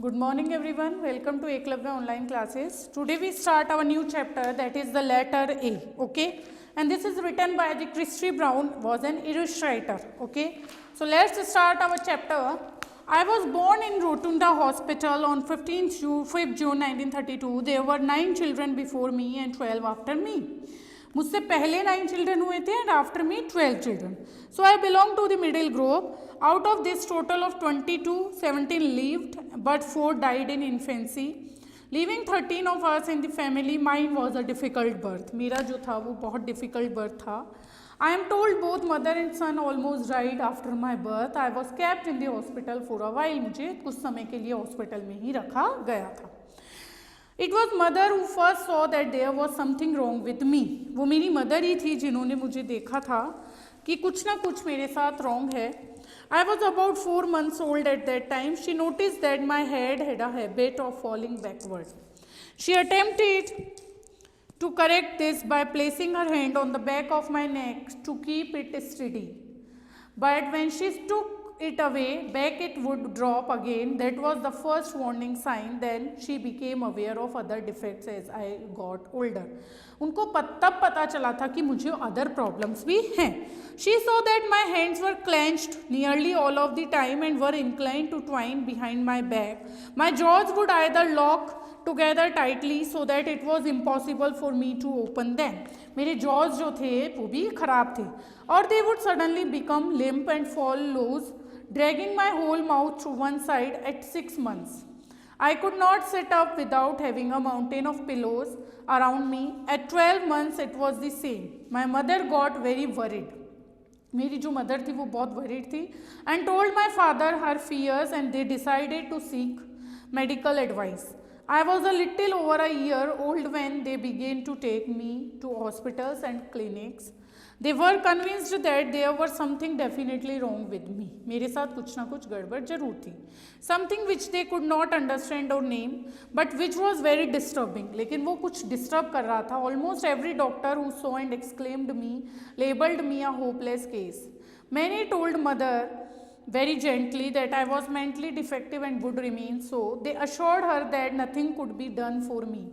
Good morning everyone. Welcome to Eklavya online classes. Today we start our new chapter, that is the letter A. Okay, and this is written by the Christy Brown, was an Irish writer. Okay, so let's start our chapter. I was born in Rotunda Hospital on 5th June 1932. There were 9 children before me and 12 after me. मुझसे पहले 9 children हुए थे and after me 12 children. So I belong to the middle group. Out of this total of 22, 17 lived but 4 died in infancy. Leaving 13 of us in the family, mine was a difficult birth. मेरा जो था वो बहुत difficult birth था. I am told both mother and son almost died after my birth. I was kept in the hospital for a while. मुझे कुछ समय के लिए हॉस्पिटल में ही रखा गया था. It was mother who first saw that there was something wrong with me. वो मेरी मदर ही थी जिन्होंने मुझे देखा था कि कुछ ना कुछ मेरे साथ wrong है. I was about 4 months old at that time. She noticed that my head had a habit of falling backward. She attempted to correct this by placing her hand on the back of my neck to keep it steady. But when she took it away, back it would drop again. That was the first warning sign. Then she became aware of other defects as I got older. उनको तब पता चला था कि मुझे other problems भी हैं. She saw that my hands were clenched nearly all of the time and were inclined to twine behind my back. My jaws would either lock together tightly so that it was impossible for me to open them. मेरे jaws जो थे वो भी खराब थे. Or they would suddenly become limp and fall loose, dragging my whole mouth to one side at 6 months. I could not sit up without having a mountain of pillows around me. At 12 months it was the same. My mother got very worried. मेरी जो mother थी वो बहुत worried थी and told my father her fears, and they decided to seek medical advice. I was a little over a year old when they began to take me to hospitals and clinics. They were convinced that there was something definitely wrong with me. मेरे साथ कुछ ना कुछ गड़बड़ जरूर थी. Something which they could not understand or name, but which was very disturbing. लेकिन वो कुछ disturb कर रहा था. Almost every doctor who saw and exclaimed me labeled me a hopeless case. Many told mother very gently that I was mentally defective and would remain so. They assured her that nothing could be done for me.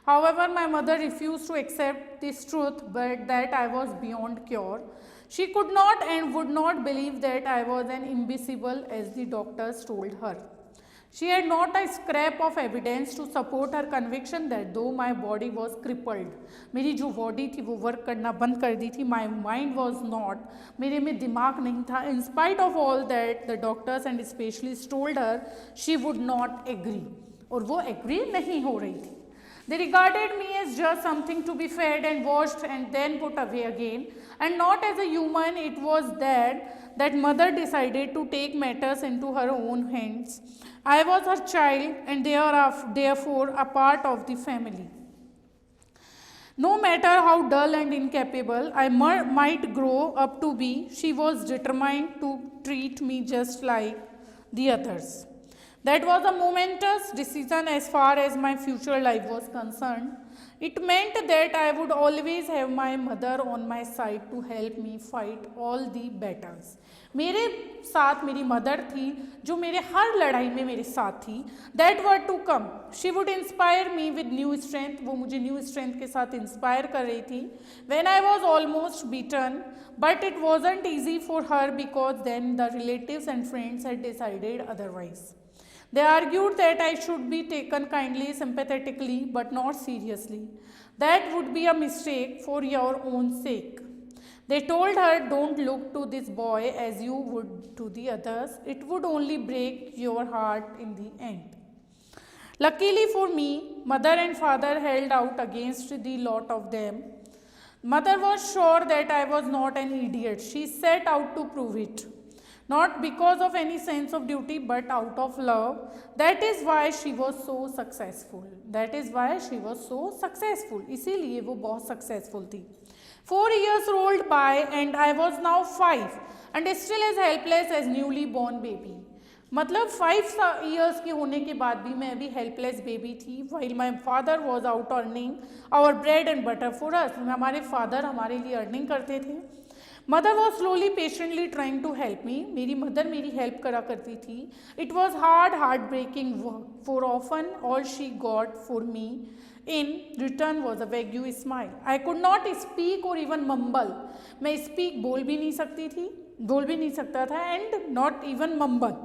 However, my mother refused to accept this truth, but that I was beyond cure. She could not and would not believe that I was an imbecile, as the doctors told her. She had not a scrap of evidence to support her conviction that though my body was crippled, मेरी जो body थी वो work करना बंद कर दी थी. My mind was not, मेरे में दिमाग नहीं था. In spite of all that, the doctors and specialists told her she would not agree, और वो agree नहीं हो रही थी. They regarded me as just something to be fed and washed and then put away again, and not as a human. It was that mother decided to take matters into her own hands. I was her child and therefore a part of the family. No matter how dull and incapable I might grow up to be, she was determined to treat me just like the others. That was a momentous decision as far as my future life was concerned. It meant that I would always have my mother on my side to help me fight all the battles. मेरे साथ मेरी mother थी जो मेरे हर लड़ाई में मेरे साथ थी. That were to come. She would inspire me with new strength. वो मुझे new strength के साथ inspire कर रही थी. When I was almost beaten, but it wasn't easy for her because then the relatives and friends had decided otherwise. They argued that I should be taken kindly, sympathetically, but not seriously. That would be a mistake for your own sake. They told her, don't look to this boy as you would to the others. It would only break your heart in the end. Luckily for me, mother and father held out against the lot of them. Mother was sure that I was not an idiot. She set out to prove it. Not because of any sense of duty, but out of love. That is why she was so successful. That is why she was so successful. इसीलिए वो बहुत successful थी. 4 years rolled by and I was now 5 and still as helpless as newly born baby. मतलब 5 years की होने के बाद भी मैं अभी helpless baby थी. While my father was out earning our bread and butter for us. हमारे father हमारे लिए earning करते थे. Mother was slowly, patiently trying to help me. मेरी mother मेरी help करा करती थी. It was hard, heartbreaking work. For often, all she got for me in return was a vague smile. I could not speak or even mumble. मैं speak बोल भी नहीं सकती थी, बोल भी नहीं सकता था, and not even mumble.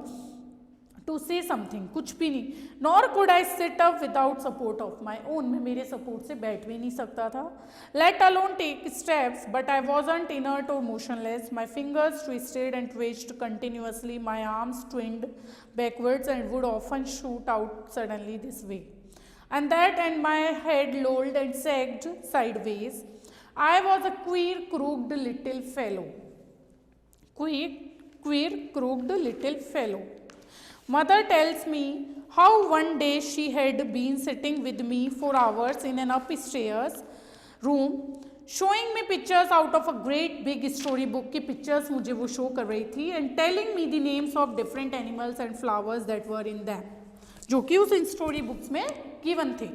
To say something, कुछ भी नहीं. Nor could I sit up without support of my own. मैं मेरे support से बैठ भी नहीं सकता था. Let alone take steps, but I wasn't inert or motionless. My fingers twisted and twitched continuously. My arms twined backwards and would often shoot out suddenly this way and that, and my head lolled and sagged sideways. I was a queer, crooked little fellow. Queer, crooked little fellow. Mother tells me how one day she had been sitting with me for hours in an upstairs room, showing me pictures out of a great big storybook की pictures मुझे वो show कर रही थी, and telling me the names of different animals and flowers that were in them, जो कि उस story books में given थे.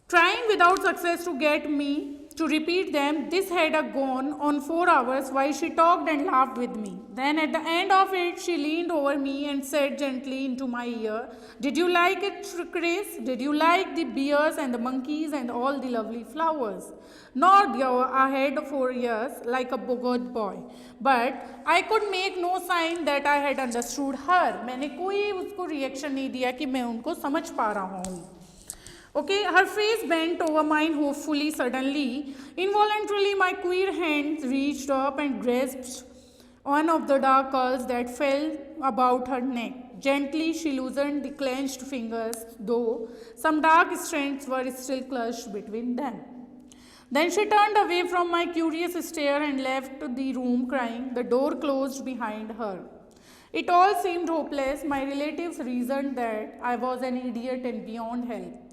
Trying without success to get me to repeat them, this had gone on 4 hours while she talked and laughed with me. Then at the end of it, she leaned over me and said gently into my ear, "Did you like it, Chris? Did you like the bears and the monkeys and all the lovely flowers?" Nod your head for years like a good boy. But I could make no sign that I had understood her. मैंने कोई उसको reaction नहीं दिया कि मैं उनको समझ पा रहा हूँ. Okay, her face bent over mine hopefully. Suddenly, involuntarily, my queer hands reached up and grasped one of the dark curls that fell about her neck. Gently, she loosened the clenched fingers, though some dark strands were still clutched between them. Then she turned away from my curious stare and left the room crying. The door closed behind her. It all seemed hopeless. My relatives reasoned that I was an idiot and beyond help.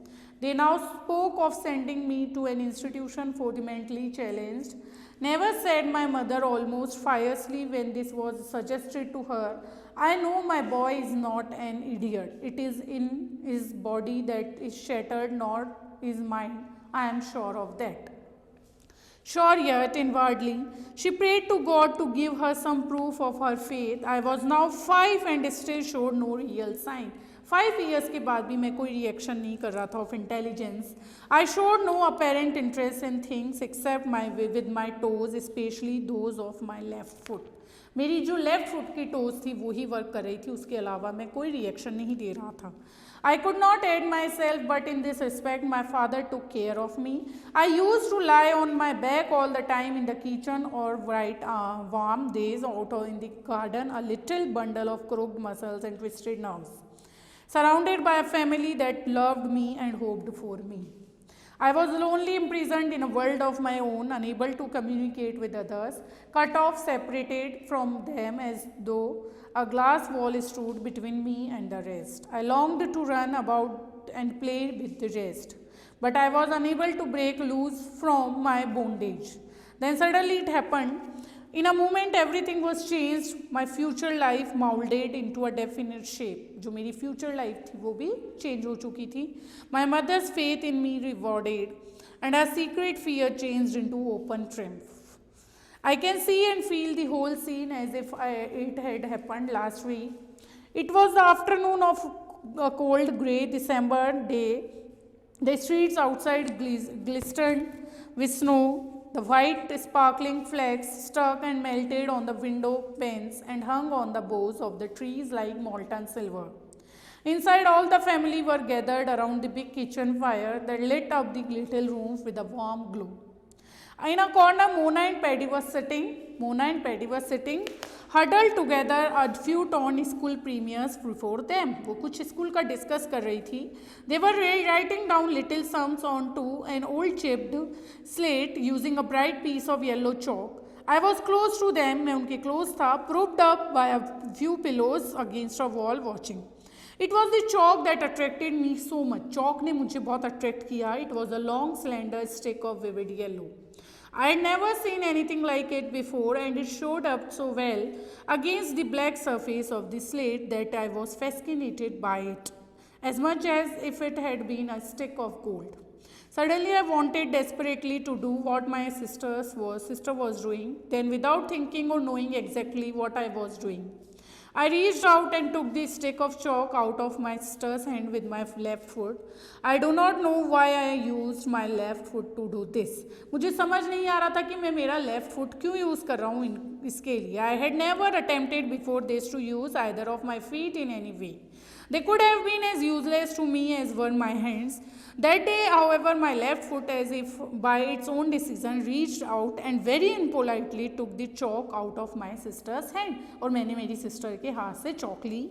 They now spoke of sending me to an institution for the mentally challenged. Never, said my mother almost fiercely when this was suggested to her, I know my boy is not an idiot. It is in his body that is shattered, not his mind. I am sure of that. Sure, yet inwardly, she prayed to God to give her some proof of her faith. I was now 5 and still showed no real sign. 5 years के बाद भी मैं कोई reaction नहीं कर रहा था of intelligence. I showed no apparent interest in things except my with my toes, especially those of my left foot. मेरी जो लेफ्ट फुट की टोज थी वो ही वर्क कर रही थी, उसके अलावा मैं कोई रिएक्शन नहीं दे रहा था. I could not aid myself, but in this respect my father took care of me. I used to lie on my back all the time in the kitchen or write warm days out in the garden, a little bundle of crooked muscles and twisted nerves, surrounded by a family that loved me and hoped for me. I was lonely, imprisoned in a world of my own, unable to communicate with others, cut off, separated from them as though a glass wall stood between me and the rest. I longed to run about and play with the rest, but I was unable to break loose from my bondage. Then suddenly it happened. In a moment everything was changed. My future life molded into a definite shape. जो मेरी future life थी वो भी change हो चुकी थी. My mother's faith in me rewarded, and her secret fear changed into open triumph. I can see and feel the whole scene as if it had happened last week. It was the afternoon of a cold grey December day. The streets outside glistened with snow. The white sparkling flakes stuck and melted on the window panes and hung on the boughs of the trees like molten silver. Inside, all the family were gathered around the big kitchen fire that lit up the little rooms with a warm glow. In a corner, Mona and Paddy were sitting huddled together, a few torn school premiers before them. वो कुछ school का discuss कर रही थी. They were writing down little sums onto an old chipped slate using a bright piece of yellow chalk. I was close to them, मैं उनके close था, propped up by a few pillows against a wall watching. It was the chalk that attracted me so much. Chalk ने मुझे बहुत attract किया. It was a long slender stick of vivid yellow. I had never seen anything like it before, and it showed up so well against the black surface of the slate that I was fascinated by it, as much as if it had been a stick of gold. Suddenly I wanted desperately to do what my sister was doing. Then without thinking or knowing exactly what I was doing, I reached out and took the stick of chalk out of my sister's hand with my left foot. I do not know why I used my left foot to do this. मुझे समझ नहीं आ रहा था कि मैं मेरा left foot क्यों use कर रहा हूँ इसके लिए. I had never attempted before this to use either of my feet in any way. They could have been as useless to me as were my hands. That day, however, my left foot, as if by its own decision, reached out and very impolitely took the chalk out of my sister's hand. और मैंने मेरी sister के हाथ से चौक ली.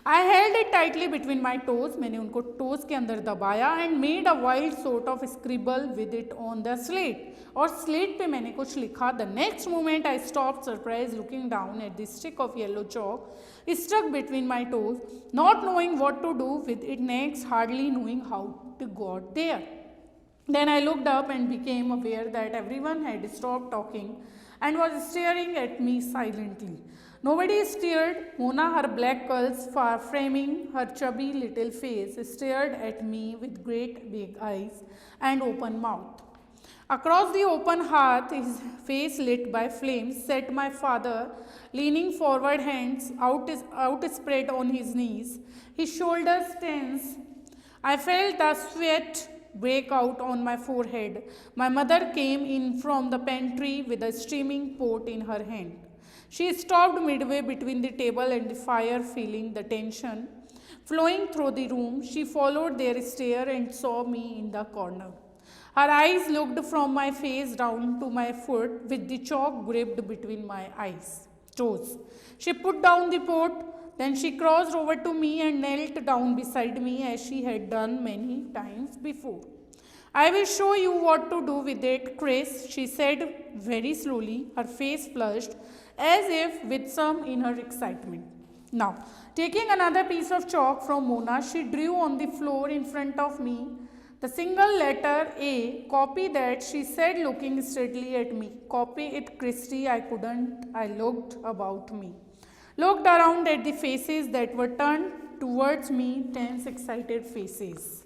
I held it tightly between my toes. मैंने उनको toes के अंदर दबाया and made a wild sort of scribble with it on the slate. और स्लेट पे मैंने कुछ लिखा. The next moment I stopped, surprised, looking down at the stick of yellow chalk stuck between my toes, not knowing what to do with it next, hardly knowing how it got there. Then I looked up and became aware that everyone had stopped talking and was staring at me silently. Nobody stared. Mona, her black curls framing her chubby little face, stared at me with great big eyes and open mouth. Across the open hearth, his face lit by flames, sat my father, leaning forward, hands outspread on his knees, his shoulders tense. I felt the sweat break out on my forehead. My mother came in from the pantry with a steaming pot in her hand. She stopped midway between the table and the fire, feeling the tension flowing through the room. She followed their stare and saw me in the corner. Her eyes looked from my face down to my foot with the chalk gripped between my toes. She put down the pot, then she crossed over to me and knelt down beside me as she had done many times before. I will show you what to do with it, Chris, she said very slowly, her face flushed as if with some inner excitement. Now, taking another piece of chalk from Mona, she drew on the floor in front of me the single letter A. Copy that, she said, looking steadily at me. Copy it, Christy. I couldn't. I looked about me. Looked around at the faces that were turned towards me, tense, excited faces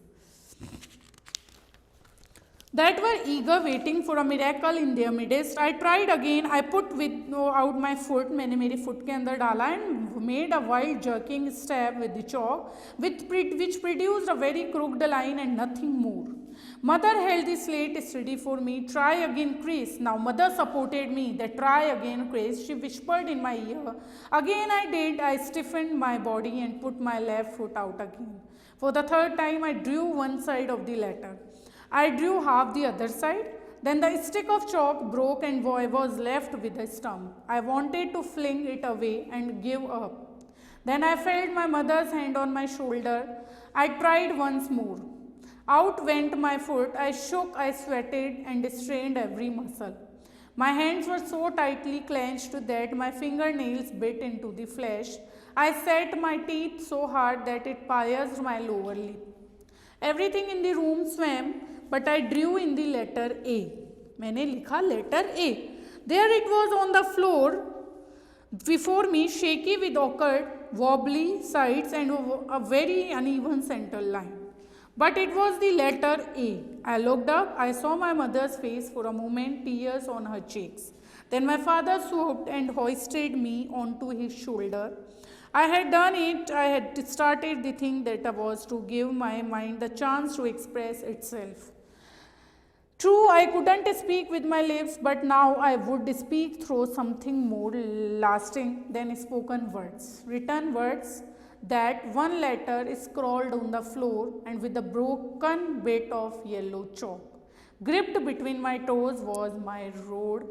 that were eager, waiting for a miracle in their midst. I tried again. I put out my foot. मैंने मेरी foot के अंदर डाला and made a wild jerking stab with the chalk, which produced a very crooked line and nothing more. Mother held the slate steady for me. Try again, Chris. Now mother supported me. That try again, Chris. She whispered in my ear. Again I did. I stiffened my body and put my left foot out again. For the third time I drew one side of the letter. I drew half the other side. Then the stick of chalk broke and I was left with a stump. I wanted to fling it away and give up. Then I felt my mother's hand on my shoulder. I tried once more. Out went my foot. I shook, I sweated and strained every muscle. My hands were so tightly clenched that my fingernails bit into the flesh. I set my teeth so hard that it pierced my lower lip. Everything in the room swam, but I drew in the letter A. मैंने लिखा letter A. There it was on the floor before me, shaky with awkward, wobbly sides and a very uneven center line. But it was the letter A. I looked up. I saw my mother's face for a moment, tears on her cheeks. Then my father swooped and hoisted me onto his shoulder. I had done it. I had started the thing that was to give my mind the chance to express itself. True, I couldn't speak with my lips, but now I would speak through something more lasting than spoken words. Written words. That one letter scrawled on the floor and with a broken bit of yellow chalk. Gripped between my toes was my road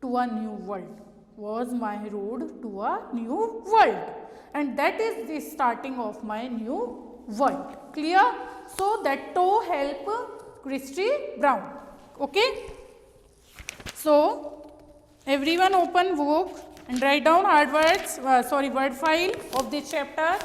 to a new world. Was my road to a new world. And that is the starting of my new world. Clear? So that toe help Christy Brown. Okay? So, everyone open book and write down hard words, word file of this chapter.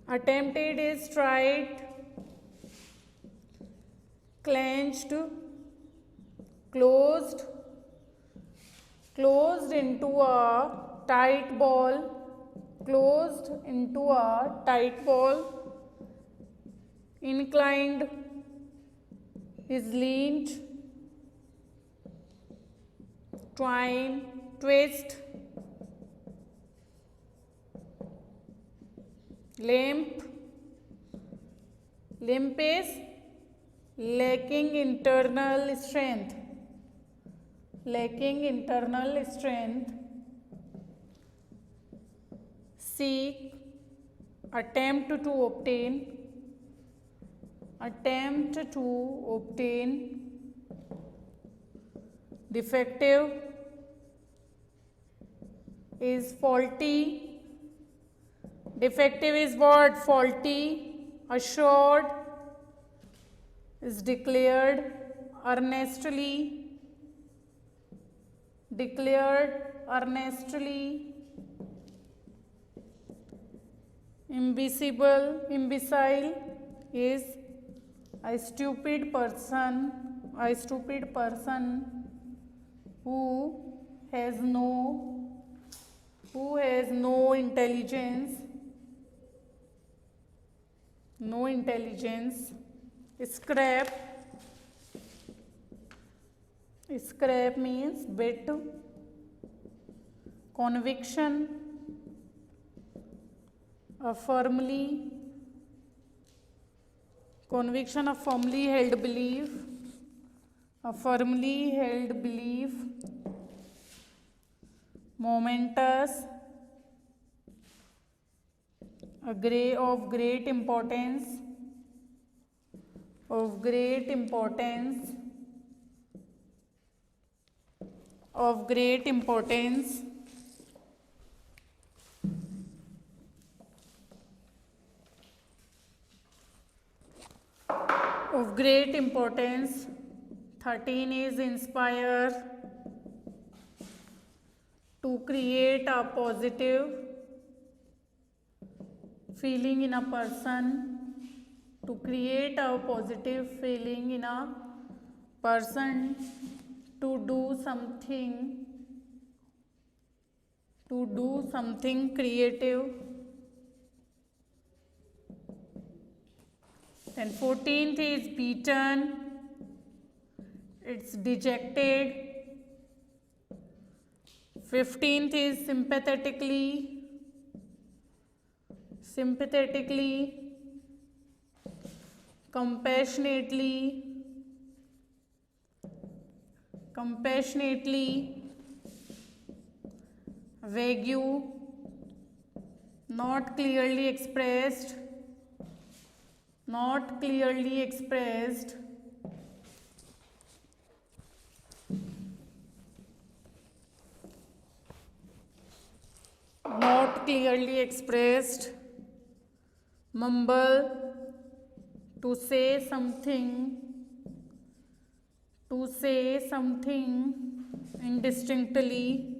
Attempted is tried, clenched, closed into a tight ball, closed into a tight ball, inclined is leaned, twine, twist, limp, limp is lacking internal strength, lacking internal strength, seek, attempt to obtain, attempt to obtain, defective is faulty, defective is what? Faulty, assured is declared, earnestly, declared earnestly, imbecile is a stupid person who has no intelligence, scrap means bit, conviction, a firmly held belief, momentous, of great importance, of great importance, of great importance, of great importance. 13 is inspire, to create a positive feeling in a person, to create a positive feeling in a person, to do something creative. Then 14th is beaten, it's dejected. 15th is sympathetically, compassionately, vague, not clearly expressed, not clearly expressed, mumble, to say something indistinctly,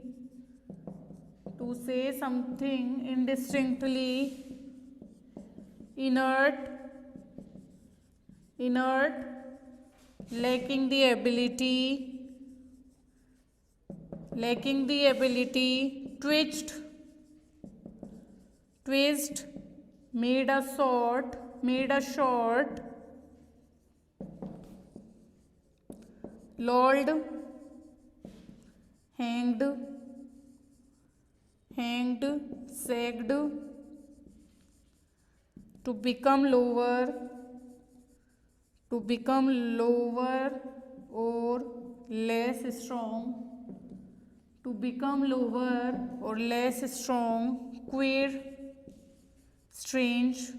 inert, lacking the ability, twist, made a short, lolled, hanged, sagged, to become lower or less strong, queer, strange,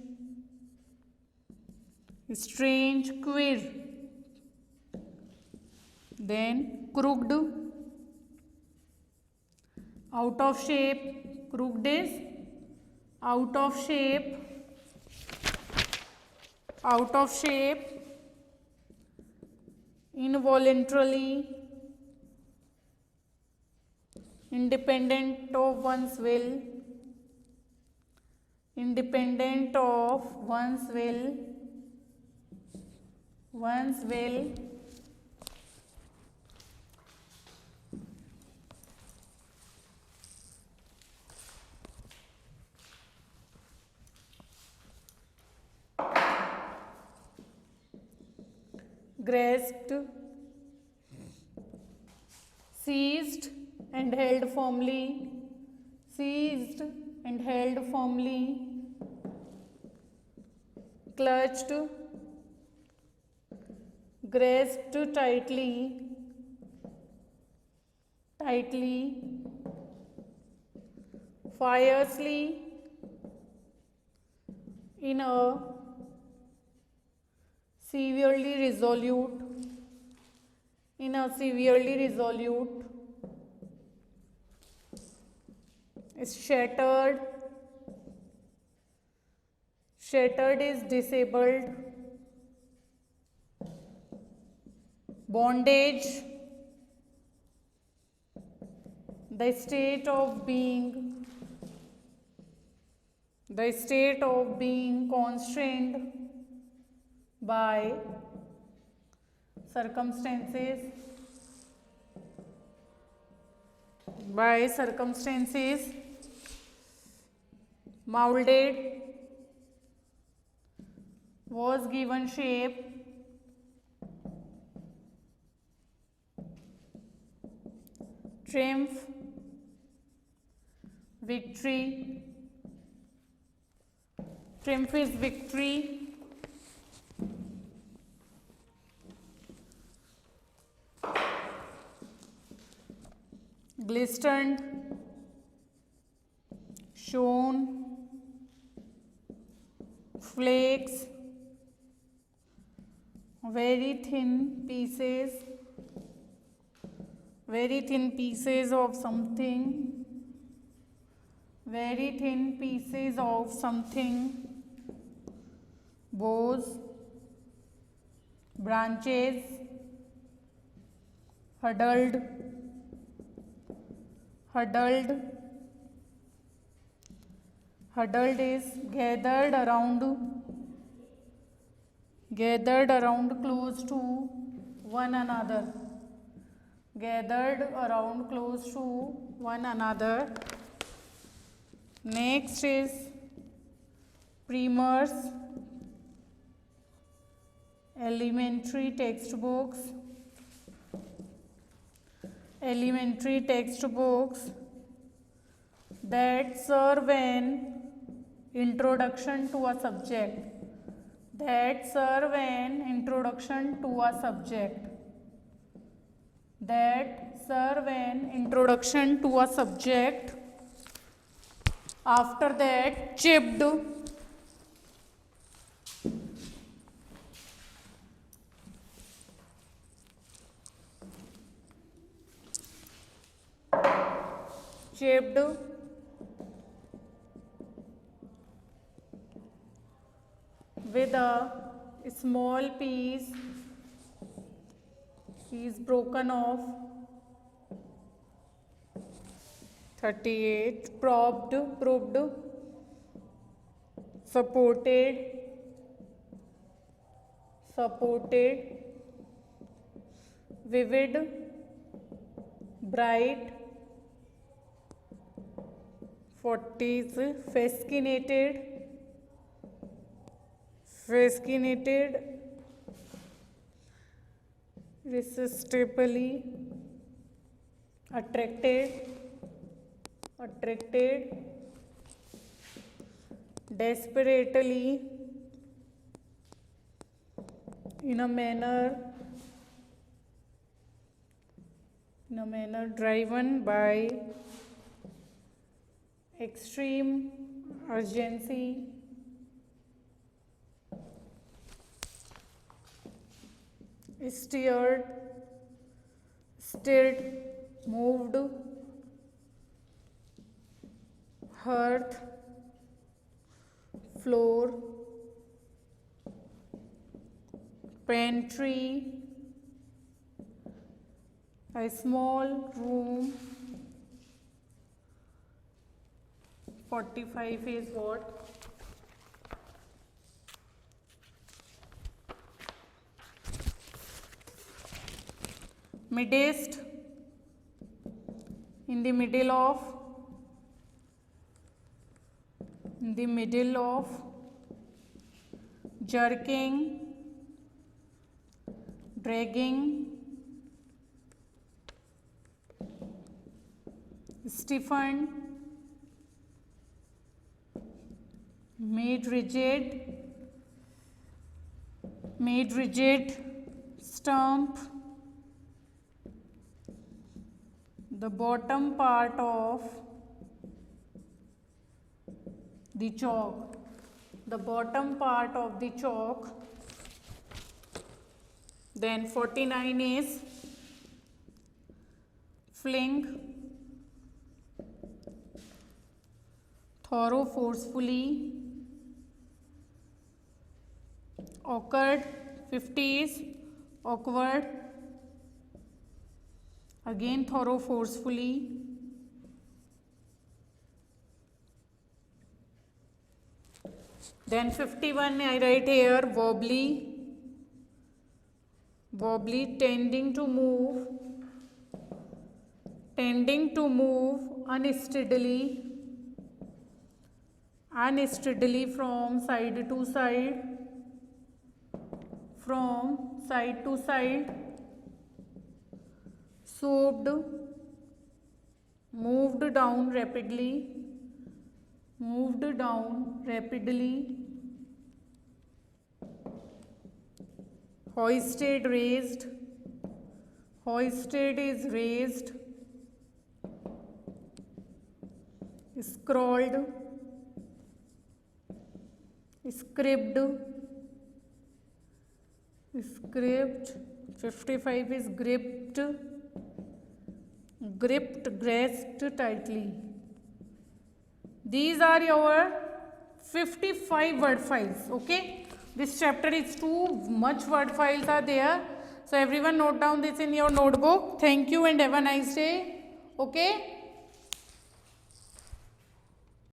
queer. Then crooked, out of shape, crooked is out of shape, involuntarily, independent of one's will, grasped, seized and held firmly, seized and held firmly, clutched, grasped tightly, tightly, fiercely, in a severely resolute, in a severely resolute, shattered, shattered is disabled, bondage, the state of being, the state of being constrained by circumstances, by circumstances, molded, was given shape, triumph, victory, triumph is victory, glistened, shone, flakes, very thin pieces, very thin pieces of something, very thin pieces of something, boughs, branches, huddled, huddled, huddled is gathered around close to one another, gathered around close to one another. Next is primers, elementary textbooks, elementary textbooks that serve an introduction to a subject, that serve an introduction to a subject, that serve an introduction to a subject. After that, chipped, chipped, with a small piece is broken off. 38, propped, supported, vivid, bright. 40 is fascinated, irresistibly, attracted, desperately, in a manner driven by extreme urgency, stirred, moved, hearth, floor, pantry, a small room. 45 is what? Midst, in the middle of, jerking, dragging, stiffened, made rigid, stump, the bottom part of the chalk, the bottom part of the chalk. Then 49 is fling, thorough, forcefully, occurred. 50 is awkward, again thorough, forcefully, then 51 I write here wobbly, tending to move unsteadily from side to side, swooped, moved down rapidly, hoisted, raised, is raised, scrawled, scribed, 55 is gripped, grasped tightly. These are your 55 word files. Okay, this chapter is too much word files are there, so everyone note down this in your notebook. Thank you and have a nice day. Okay.